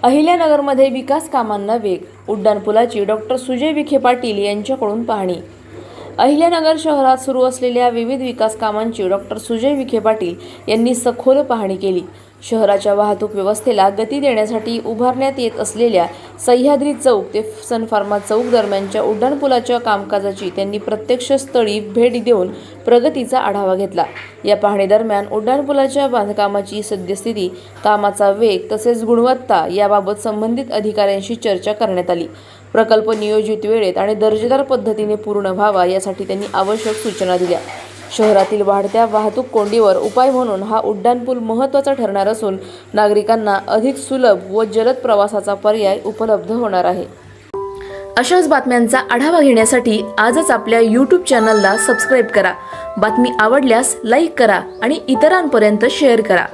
अहिल्यानगरमध्ये विकास कामांना वेग, उड्डाणपुलाची डॉक्टर सुजय विखे पाटील यांच्याकडून पाहणी। अहिल्यानगर शहरात सुरू असलेल्या विविध विकास कामांची डॉक्टर सुजय विखे पाटील यांनी सखोल पाहणी केली। शहराच्या वाहतूक व्यवस्थेला गती देण्यासाठी उभारण्यात येत असलेल्या सह्याद्री चौक ते सन फार्मा चौक दरम्यानच्या उड्डाणपुलाच्या कामकाजाची त्यांनी प्रत्यक्ष स्थळी भेट देऊन प्रगतीचा आढावा घेतला। या पाहणी दरम्यान उड्डाणपुलाच्या बांधकामाची सद्यस्थिती, कामाचा वेग तसेच गुणवत्ता याबाबत संबंधित अधिकाऱ्यांशी चर्चा करण्यात आली। प्रकल्प नियोजित वेळेत आणि दर्जेदार पद्धतीने पूर्ण व्हावा यासाठी त्यांनी आवश्यक सूचना दिल्या। शहरातील वाढत्या वाहतूक कोंडीवर उपाय म्हणून हा उड्डाणपूल महत्त्वाचा ठरणार असून नागरिकांना अधिक सुलभ व जलद प्रवासाचा पर्याय उपलब्ध होणार आहे। अशाच बातम्यांचा आढावा घेण्यासाठी आजच आपल्या YouTube चॅनलला सबस्क्राईब करा। बातमी आवडल्यास लाईक करा आणि इतरांपर्यंत शेअर करा।